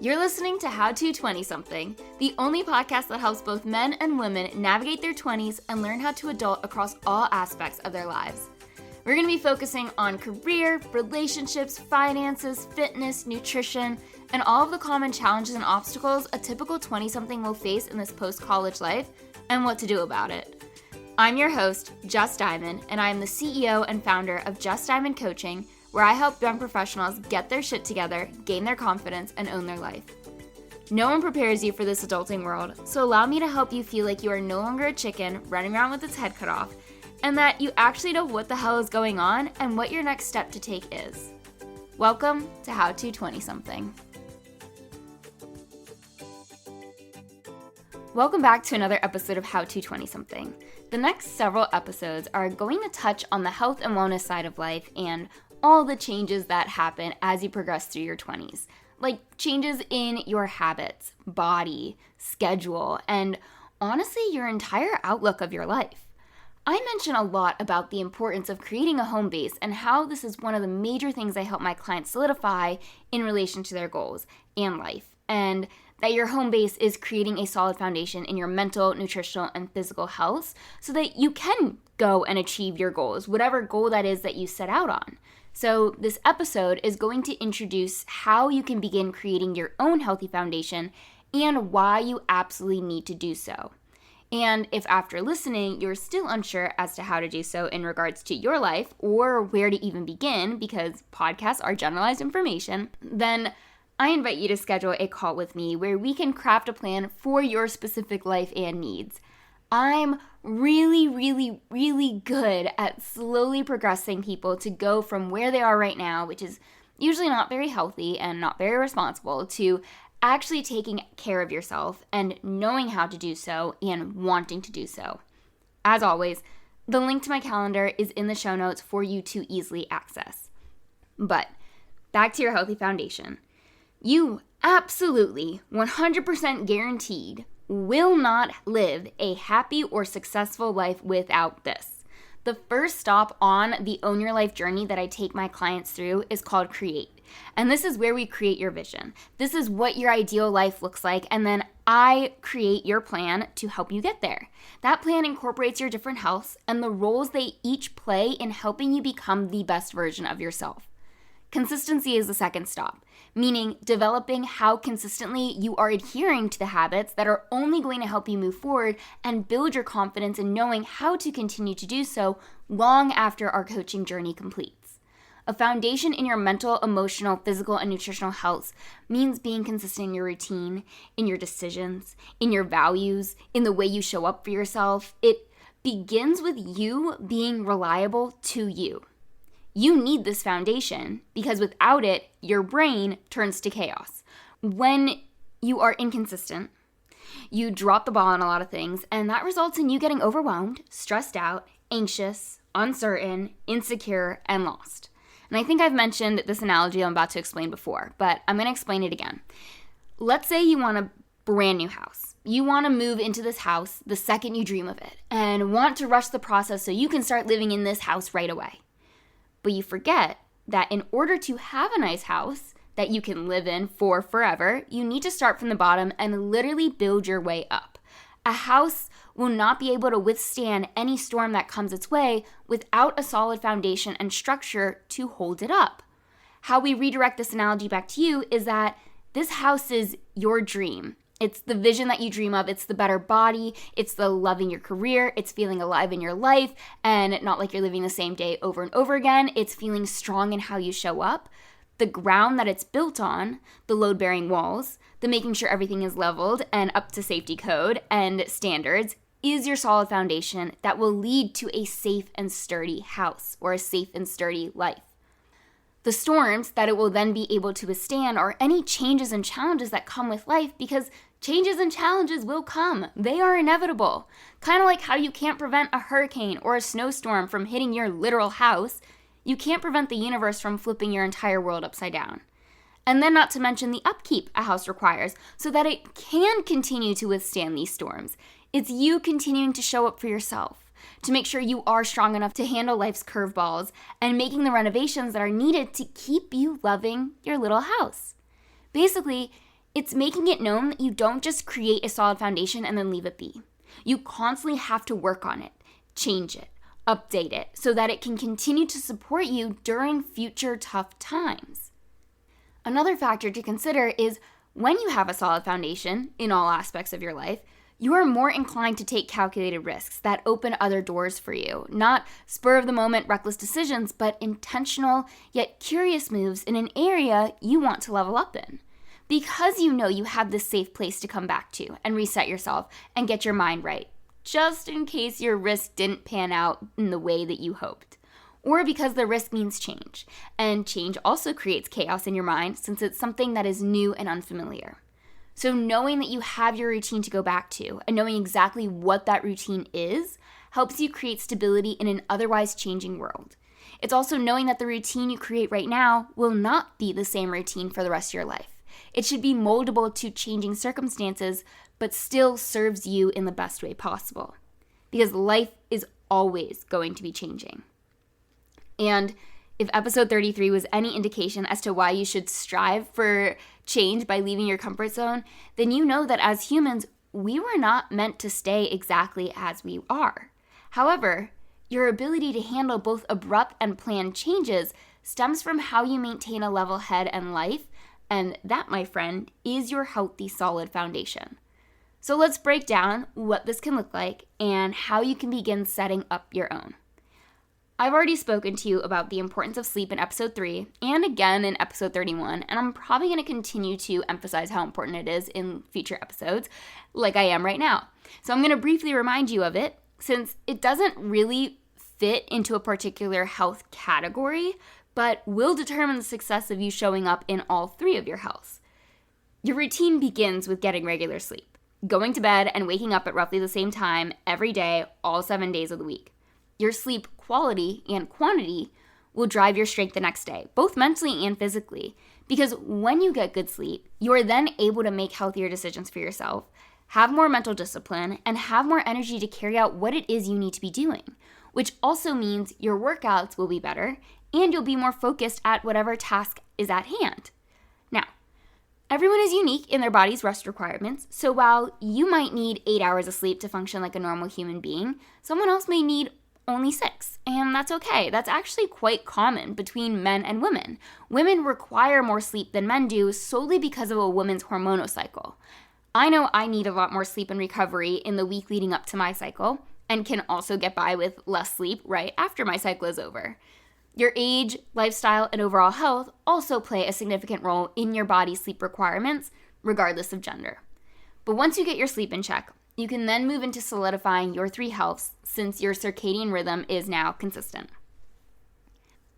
You're listening to How to 20-something, the only podcast that helps both men and women navigate their 20s and learn how to adult across all aspects of their lives. We're going to be focusing on career, relationships, finances, fitness, nutrition, and all of the common challenges and obstacles a typical 20-something will face in this post-college life and what to do about it. I'm your host, Just Diamond, and I am the CEO and founder of Just Diamond Coaching, where I help young professionals get their shit together, gain their confidence, and own their life. No one prepares you for this adulting world, so allow me to help you feel like you are no longer a chicken running around with its head cut off, and that you actually know what the hell is going on and what your next step to take is. Welcome to How to 20-something. Welcome back to another episode of How to 20-something. The next several episodes are going to touch on the health and wellness side of life and all the changes that happen as you progress through your 20s, like changes in your habits, body, schedule, and honestly, your entire outlook of your life. I mention a lot about the importance of creating a home base and how this is one of the major things I help my clients solidify in relation to their goals and life, and that your home base is creating a solid foundation in your mental, nutritional, and physical health so that you can go and achieve your goals, whatever goal that is that you set out on. So this episode is going to introduce how you can begin creating your own healthy foundation and why you absolutely need to do so. And if after listening, you're still unsure as to how to do so in regards to your life or where to even begin, because podcasts are generalized information, then I invite you to schedule a call with me where we can craft a plan for your specific life and needs. I'm really good at slowly progressing people to go from where they are right now, which is usually not very healthy and not very responsible, to actually taking care of yourself and knowing how to do so and wanting to do so. As always, the link to my calendar is in the show notes for you to easily access. But back to your healthy foundation. You absolutely 100% guaranteed will not live a happy or successful life without this. The first stop on the Own Your Life journey that I take my clients through is called Create. And this is where we create your vision. This is what your ideal life looks like, and then I create your plan to help you get there. That plan incorporates your different healths and the roles they each play in helping you become the best version of yourself. Consistency is the second stop, meaning developing how consistently you are adhering to the habits that are only going to help you move forward and build your confidence in knowing how to continue to do so long after our coaching journey completes. A foundation in your mental, emotional, physical, and nutritional health means being consistent in your routine, in your decisions, in your values, in the way you show up for yourself. It begins with you being reliable to you. You need this foundation because without it, your brain turns to chaos. When you are inconsistent, you drop the ball on a lot of things, and that results in you getting overwhelmed, stressed out, anxious, uncertain, insecure, and lost. And I think I've mentioned this analogy I'm about to explain before, but I'm going to explain it again. Let's say you want a brand new house. You want to move into this house the second you dream of it and want to rush the process so you can start living in this house right away. But you forget that in order to have a nice house that you can live in for forever, you need to start from the bottom and literally build your way up. A house will not be able to withstand any storm that comes its way without a solid foundation and structure to hold it up. How we redirect this analogy back to you is that this house is your dream. It's the vision that you dream of. It's the better body. It's the loving your career. It's feeling alive in your life and not like you're living the same day over and over again. It's feeling strong in how you show up. The ground that it's built on, the load-bearing walls, the making sure everything is leveled and up to safety code and standards is your solid foundation that will lead to a safe and sturdy house or a safe and sturdy life. The storms that it will then be able to withstand are any changes and challenges that come with life, because changes and challenges will come. They are inevitable. Kind of like how you can't prevent a hurricane or a snowstorm from hitting your literal house, you can't prevent the universe from flipping your entire world upside down. And then not to mention the upkeep a house requires so that it can continue to withstand these storms. It's you continuing to show up for yourself, to make sure you are strong enough to handle life's curveballs and making the renovations that are needed to keep you loving your little house. Basically, It's making it known that you don't just create a solid foundation and then leave it be. You constantly have to work on it, change it, update it, so that it can continue to support you during future tough times. Another factor to consider is when you have a solid foundation in all aspects of your life, you are more inclined to take calculated risks that open other doors for you. Not spur-of-the-moment reckless decisions, but intentional yet curious moves in an area you want to level up in. Because you know you have this safe place to come back to and reset yourself and get your mind right, just in case your risk didn't pan out in the way that you hoped. Or because the risk means change, and change also creates chaos in your mind since it's something that is new and unfamiliar. So knowing that you have your routine to go back to and knowing exactly what that routine is helps you create stability in an otherwise changing world. It's also knowing that the routine you create right now will not be the same routine for the rest of your life. It should be moldable to changing circumstances, but still serves you in the best way possible. Because life is always going to be changing. And if episode 33 was any indication as to why you should strive for change by leaving your comfort zone, then you know that as humans, we were not meant to stay exactly as we are. However, your ability to handle both abrupt and planned changes stems from how you maintain a level head and life, and that, my friend, is your healthy, solid foundation. So let's break down what this can look like and how you can begin setting up your own. I've already spoken to you about the importance of sleep in episode 3 and again in episode 31, and I'm probably going to continue to emphasize how important it is in future episodes, like I am right now. So I'm going to briefly remind you of it, since it doesn't really fit into a particular health category, but will determine the success of you showing up in all 3 of your healths. Your routine begins with getting regular sleep, going to bed and waking up at roughly the same time every day, all 7 days of the week. Your sleep quality and quantity will drive your strength the next day, both mentally and physically, because when you get good sleep, you are then able to make healthier decisions for yourself, have more mental discipline, and have more energy to carry out what it is you need to be doing, which also means your workouts will be better and you'll be more focused at whatever task is at hand. Now, everyone is unique in their body's rest requirements, so while you might need 8 hours of sleep to function like a normal human being, someone else may need only 6, and that's okay. That's actually quite common between men and women. Women require more sleep than men do solely because of a woman's hormonal cycle. I know I need a lot more sleep and recovery in the week leading up to my cycle, and can also get by with less sleep right after my cycle is over. Your age, lifestyle, and overall health also play a significant role in your body's sleep requirements, regardless of gender. But once you get your sleep in check, you can then move into solidifying your 3 healths since your circadian rhythm is now consistent.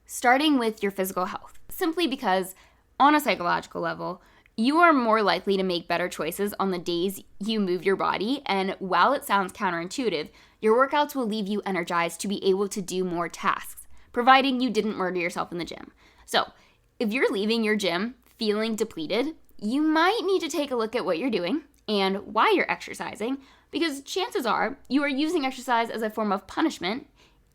Starting with your physical health, simply because on a psychological level, you are more likely to make better choices on the days you move your body, and while it sounds counterintuitive, your workouts will leave you energized to be able to do more tasks, providing you didn't murder yourself in the gym. So, if you're leaving your gym feeling depleted, you might need to take a look at what you're doing and why you're exercising, because chances are you are using exercise as a form of punishment,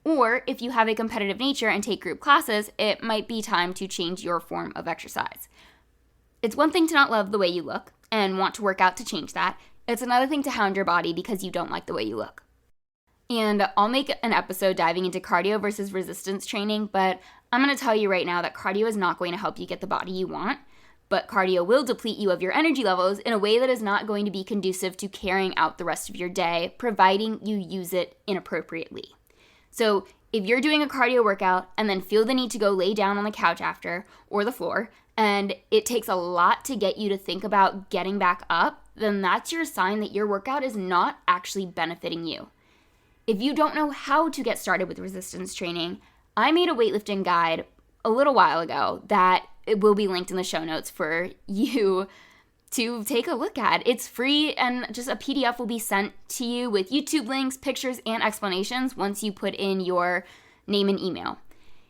or if you have a competitive nature and take group classes, it might be time to change your form of exercise. It's one thing to not love the way you look and want to work out to change that. It's another thing to hound your body because you don't like the way you look. And I'll make an episode diving into cardio versus resistance training, but I'm going to tell you right now that cardio is not going to help you get the body you want, but cardio will deplete you of your energy levels in a way that is not going to be conducive to carrying out the rest of your day, providing you use it inappropriately. So if you're doing a cardio workout and then feel the need to go lay down on the couch after or the floor, and it takes a lot to get you to think about getting back up, then that's your sign that your workout is not actually benefiting you. If you don't know how to get started with resistance training, I made a weightlifting guide a little while ago that it will be linked in the show notes for you to take a look at. It's free, and just a PDF will be sent to you with YouTube links, pictures, and explanations once you put in your name and email.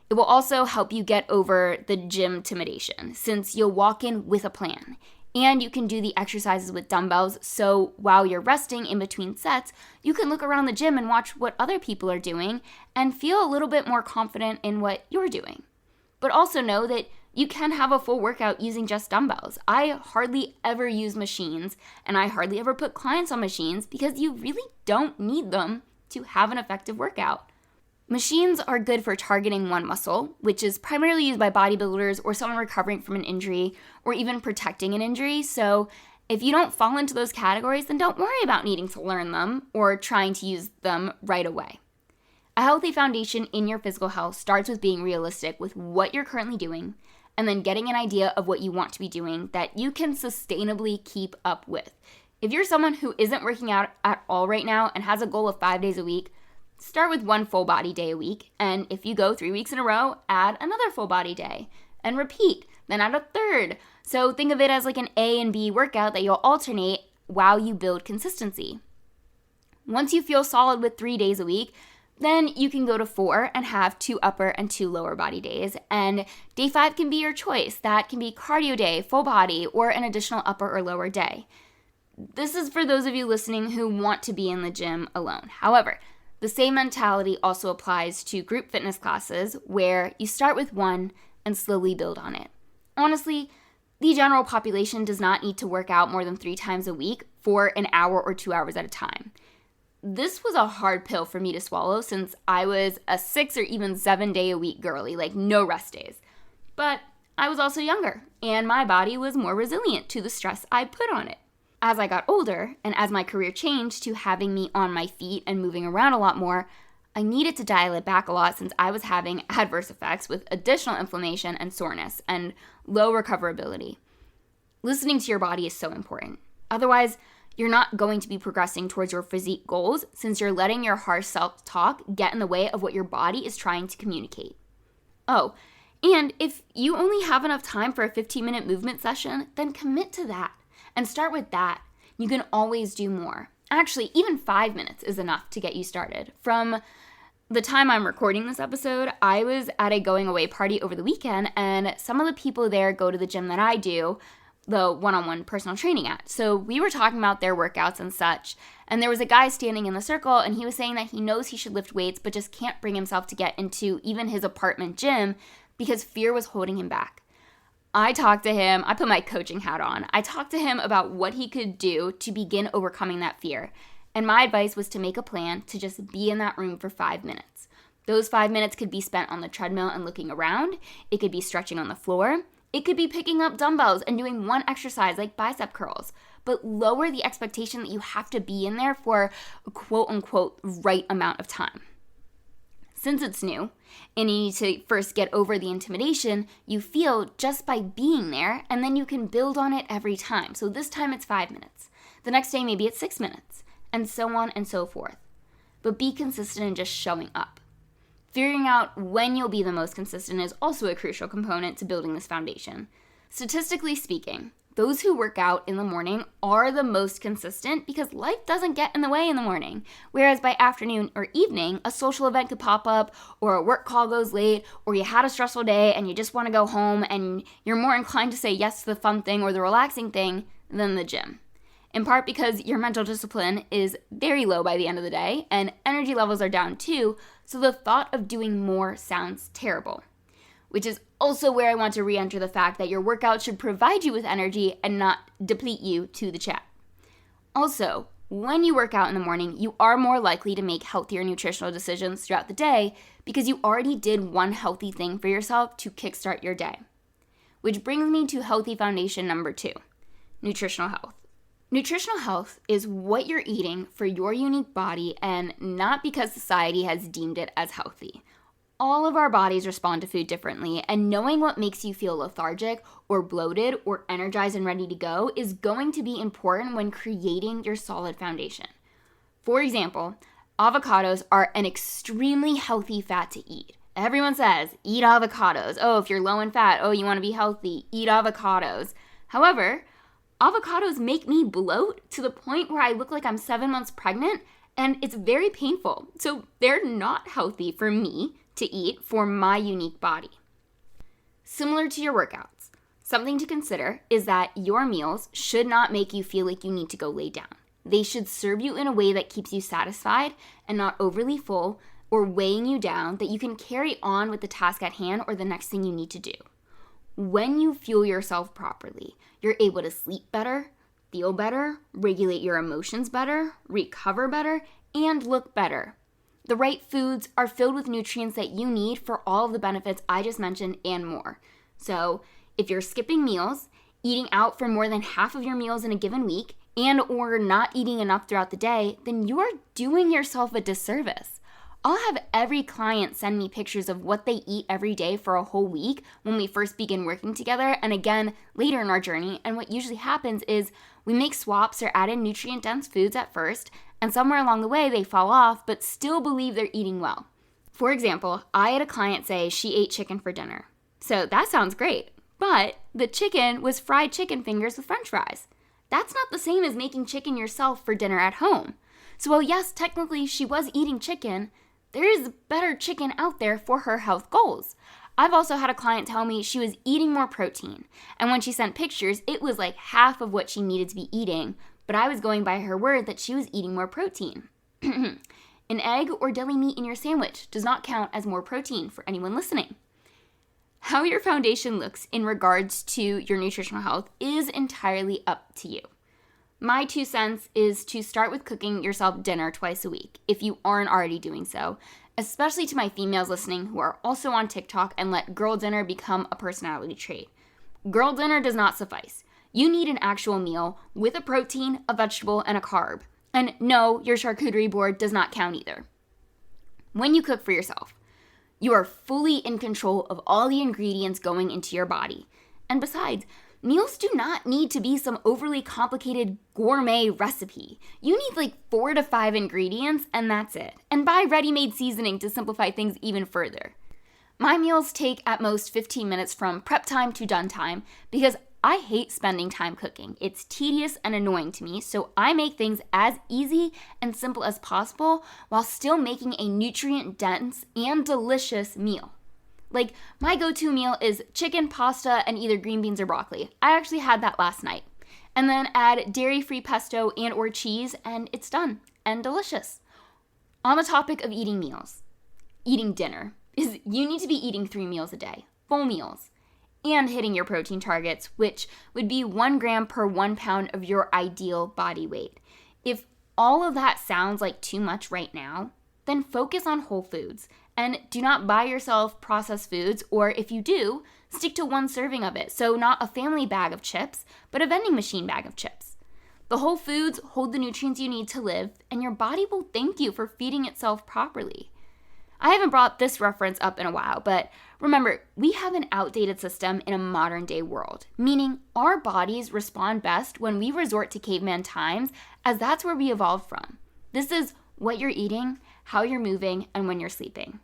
It will also help you get over the gym intimidation, since you'll walk in with a plan. And you can do the exercises with dumbbells, so while you're resting in between sets, you can look around the gym and watch what other people are doing and feel a little bit more confident in what you're doing. But also know that You can have a full workout using just dumbbells. I hardly ever use machines, and I hardly ever put clients on machines because you really don't need them to have an effective workout. Machines are good for targeting one muscle, which is primarily used by bodybuilders or someone recovering from an injury or even protecting an injury. So if you don't fall into those categories, then don't worry about needing to learn them or trying to use them right away. A healthy foundation in your physical health starts with being realistic with what you're currently doing and then getting an idea of what you want to be doing that you can sustainably keep up with. If you're someone who isn't working out at all right now and has a goal of 5 days a week, start with 1 full body day a week. And if you go 3 weeks in a row, add another full body day and repeat, then add a third. So think of it as like an A and B workout that you'll alternate while you build consistency. Once you feel solid with 3 days a week, then you can go to 4 and have 2 upper and 2 lower body days. And day 5 can be your choice. That can be cardio day, full body, or an additional upper or lower day. This is for those of you listening who want to be in the gym alone. However, the same mentality also applies to group fitness classes where you start with 1 and slowly build on it. Honestly, the general population does not need to work out more than 3 times a week for an hour or 2 hours at a time. This was a hard pill for me to swallow since I was a 6 or even 7 day a week girly, like no rest days. But I was also younger, and my body was more resilient to the stress I put on it. As I got older, and as my career changed to having me on my feet and moving around a lot more, I needed to dial it back a lot since I was having adverse effects with additional inflammation and soreness and low recoverability. Listening to your body is so important. Otherwise, you're not going to be progressing towards your physique goals since you're letting your harsh self-talk get in the way of what your body is trying to communicate. Oh, and if you only have enough time for a 15-minute movement session, then commit to that and start with that. You can always do more. Actually, even 5 minutes is enough to get you started. From the time I'm recording this episode, I was at a going away party over the weekend, and some of the people there go to the gym that I do the one-on-one personal training at. So we were talking about their workouts and such, and there was a guy standing in the circle, and he was saying that he knows he should lift weights, but just can't bring himself to get into even his apartment gym because fear was holding him back. I talked to him, I put my coaching hat on. I talked to him about what he could do to begin overcoming that fear. And my advice was to make a plan to just be in that room for 5 minutes. Those 5 minutes could be spent on the treadmill and looking around. It could be stretching on the floor. It could be picking up dumbbells and doing one exercise like bicep curls, but lower the expectation that you have to be in there for a quote-unquote right amount of time. Since it's new, and you need to first get over the intimidation you feel just by being there, and then you can build on it every time. So this time it's 5 minutes. The next day maybe it's 6 minutes, and so on and so forth. But be consistent in just showing up. Figuring out when you'll be the most consistent is also a crucial component to building this foundation. Statistically speaking, those who work out in the morning are the most consistent because life doesn't get in the way in the morning. Whereas by afternoon or evening, a social event could pop up, or a work call goes late, or you had a stressful day and you just want to go home and you're more inclined to say yes to the fun thing or the relaxing thing than the gym. In part because your mental discipline is very low by the end of the day and energy levels are down too, so the thought of doing more sounds terrible. Which is also where I want to re-enter the fact that your workout should provide you with energy and not deplete you to the chat. Also, when you work out in the morning, you are more likely to make healthier nutritional decisions throughout the day because you already did one healthy thing for yourself to kickstart your day. Which brings me to healthy foundation number 2, nutritional health. Nutritional health is what you're eating for your unique body and not because society has deemed it as healthy. All of our bodies respond to food differently, and knowing what makes you feel lethargic or bloated or energized and ready to go is going to be important when creating your solid foundation. For example, avocados are an extremely healthy fat to eat. Everyone says, eat avocados. Oh, if you're low in fat, oh, you want to be healthy, eat avocados. However, avocados make me bloat to the point where I look like I'm 7 months pregnant, and it's very painful. So they're not healthy for me to eat for my unique body. Similar to your workouts, something to consider is that your meals should not make you feel like you need to go lay down. They should serve you in a way that keeps you satisfied and not overly full or weighing you down that you can carry on with the task at hand or the next thing you need to do. When you fuel yourself properly, you're able to sleep better, feel better, regulate your emotions better, recover better, and look better. The right foods are filled with nutrients that you need for all of the benefits I just mentioned and more. So if you're skipping meals, eating out for more than half of your meals in a given week, and or not eating enough throughout the day, then you are doing yourself a disservice. I'll have every client send me pictures of what they eat every day for a whole week when we first begin working together and again later in our journey. And what usually happens is we make swaps or add in nutrient-dense foods at first, and somewhere along the way they fall off but still believe they're eating well. For example, I had a client say she ate chicken for dinner. So that sounds great, but the chicken was fried chicken fingers with french fries. That's not the same as making chicken yourself for dinner at home. So while yes, technically she was eating chicken, there is better chicken out there for her health goals. I've also had a client tell me she was eating more protein, and when she sent pictures, it was like half of what she needed to be eating, but I was going by her word that she was eating more protein. An egg or deli meat in your sandwich does not count as more protein for anyone listening. How your foundation looks in regards to your nutritional health is entirely up to you. My 2 cents is to start with cooking yourself dinner twice a week, if you aren't already doing so, especially to my females listening who are also on TikTok and let girl dinner become a personality trait. Girl dinner does not suffice. You need an actual meal with a protein, a vegetable, and a carb. And no, your charcuterie board does not count either. When you cook for yourself, you are fully in control of all the ingredients going into your body. And besides, meals do not need to be some overly complicated gourmet recipe. You need like 4 to 5 ingredients and that's it. And buy ready-made seasoning to simplify things even further. My meals take at most 15 minutes from prep time to done time because I hate spending time cooking. It's tedious and annoying to me, so I make things as easy and simple as possible while still making a nutrient-dense and delicious meal. Like, my go-to meal is chicken, pasta, and either green beans or broccoli. I actually had that last night. And then add dairy-free pesto and or cheese, and it's done and delicious. On the topic of eating meals, eating dinner, is you need to be eating 3 meals a day, full meals, and hitting your protein targets, which would be 1 gram per 1 pound of your ideal body weight. If all of that sounds like too much right now, then focus on whole foods. And do not buy yourself processed foods, or if you do, stick to 1 serving of it. So not a family bag of chips, but a vending machine bag of chips. The whole foods hold the nutrients you need to live, and your body will thank you for feeding itself properly. I haven't brought this reference up in a while, but remember, we have an outdated system in a modern day world, meaning our bodies respond best when we resort to caveman times, as that's where we evolved from. This is what you're eating, how you're moving, and when you're sleeping.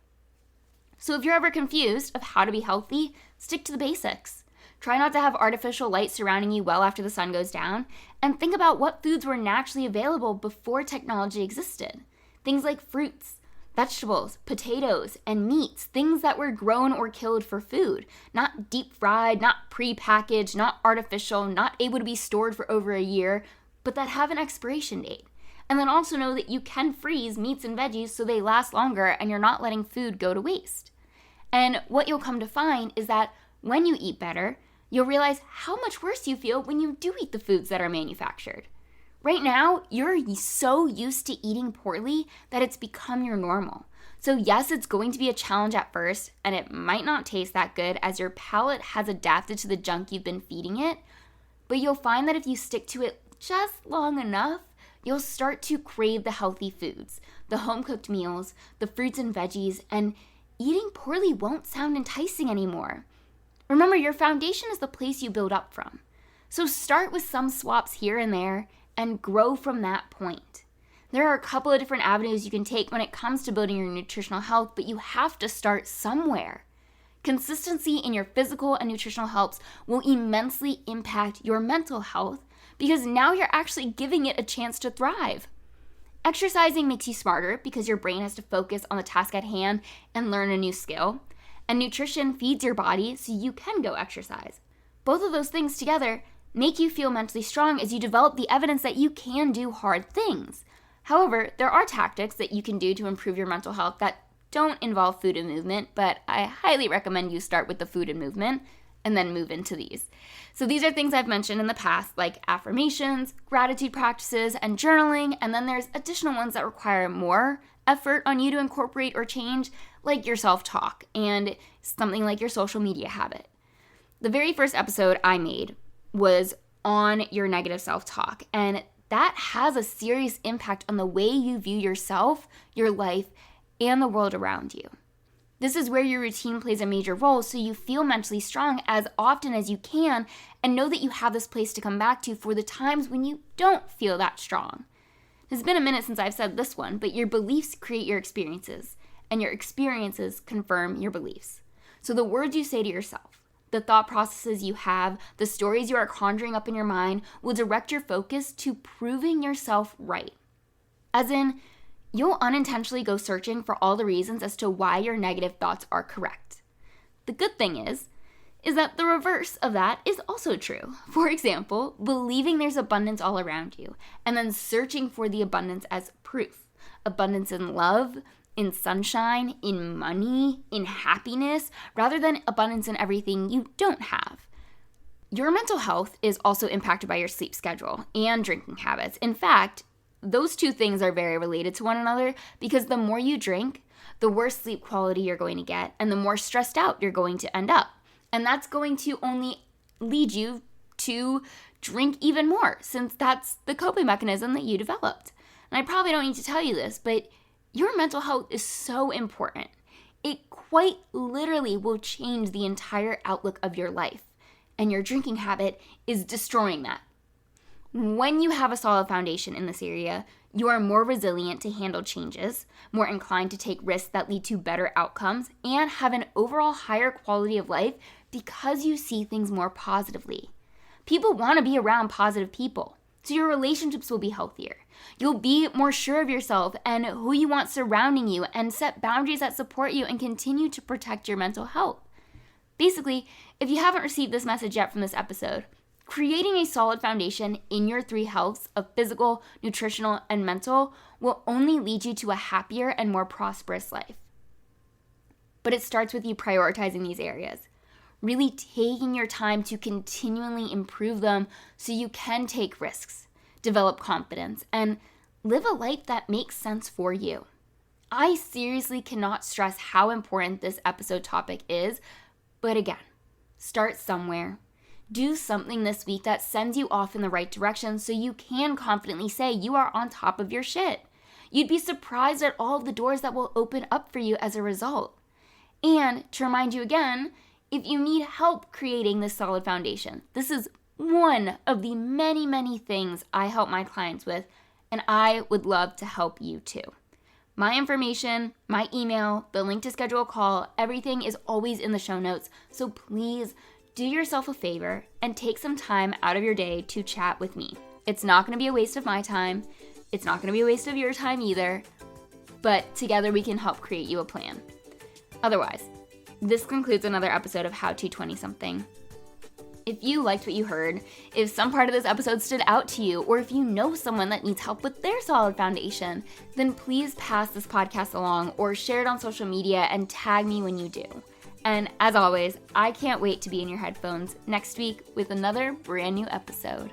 So if you're ever confused of how to be healthy, stick to the basics. Try not to have artificial light surrounding you well after the sun goes down, and think about what foods were naturally available before technology existed. Things like fruits, vegetables, potatoes, and meats, things that were grown or killed for food, not deep fried, not pre-packaged, not artificial, not able to be stored for over a year, but that have an expiration date. And then also know that you can freeze meats and veggies so they last longer and you're not letting food go to waste. And what you'll come to find is that when you eat better, you'll realize how much worse you feel when you do eat the foods that are manufactured. Right now, you're so used to eating poorly that it's become your normal. So yes, it's going to be a challenge at first, and it might not taste that good as your palate has adapted to the junk you've been feeding it, but you'll find that if you stick to it just long enough, you'll start to crave the healthy foods, the home-cooked meals, the fruits and veggies, and eating poorly won't sound enticing anymore. Remember, your foundation is the place you build up from. So start with some swaps here and there and grow from that point. There are a couple of different avenues you can take when it comes to building your nutritional health, but you have to start somewhere. Consistency in your physical and nutritional health will immensely impact your mental health because now you're actually giving it a chance to thrive. Exercising makes you smarter because your brain has to focus on the task at hand and learn a new skill. And nutrition feeds your body so you can go exercise. Both of those things together make you feel mentally strong as you develop the evidence that you can do hard things. However, there are tactics that you can do to improve your mental health that don't involve food and movement, but I highly recommend you start with the food and movement. and then move into these. So these are things I've mentioned in the past, like affirmations, gratitude practices, and journaling. And then there's additional ones that require more effort on you to incorporate or change, like your self-talk and something like your social media habit. The very first episode I made was on your negative self-talk, and that has a serious impact on the way you view yourself, your life, and the world around you. This is where your routine plays a major role, so you feel mentally strong as often as you can and know that you have this place to come back to for the times when you don't feel that strong. It's been a minute since I've said this one, but your beliefs create your experiences, and your experiences confirm your beliefs. So the words you say to yourself, the thought processes you have, the stories you are conjuring up in your mind will direct your focus to proving yourself right. As in, you'll unintentionally go searching for all the reasons as to why your negative thoughts are correct. The good thing is that the reverse of that is also true. For example, believing there's abundance all around you and then searching for the abundance as proof. Abundance in love, in sunshine, in money, in happiness, rather than abundance in everything you don't have. Your mental health is also impacted by your sleep schedule and drinking habits. In fact, those two things are very related to one another because the more you drink, the worse sleep quality you're going to get and the more stressed out you're going to end up. And that's going to only lead you to drink even more since that's the coping mechanism that you developed. And I probably don't need to tell you this, but your mental health is so important. It quite literally will change the entire outlook of your life. And your drinking habit is destroying that. When you have a solid foundation in this area, you are more resilient to handle changes, more inclined to take risks that lead to better outcomes, and have an overall higher quality of life because you see things more positively. People want to be around positive people, so your relationships will be healthier. You'll be more sure of yourself and who you want surrounding you and set boundaries that support you and continue to protect your mental health. Basically, if you haven't received this message yet from this episode, creating a solid foundation in your three healths of physical, nutritional, and mental will only lead you to a happier and more prosperous life. But it starts with you prioritizing these areas, really taking your time to continually improve them so you can take risks, develop confidence, and live a life that makes sense for you. I seriously cannot stress how important this episode topic is, but again, start somewhere. Do something this week that sends you off in the right direction so you can confidently say you are on top of your shit. You'd be surprised at all of the doors that will open up for you as a result. And to remind you again, if you need help creating this solid foundation, this is one of the many, many things I help my clients with, and I would love to help you too. My information, my email, the link to schedule a call, everything is always in the show notes, so please do yourself a favor and take some time out of your day to chat with me. It's not going to be a waste of my time. It's not going to be a waste of your time either, but together we can help create you a plan. Otherwise, this concludes another episode of How to 20-something. If you liked what you heard, if some part of this episode stood out to you, or if you know someone that needs help with their solid foundation, then please pass this podcast along or share it on social media and tag me when you do. And as always, I can't wait to be in your headphones next week with another brand new episode.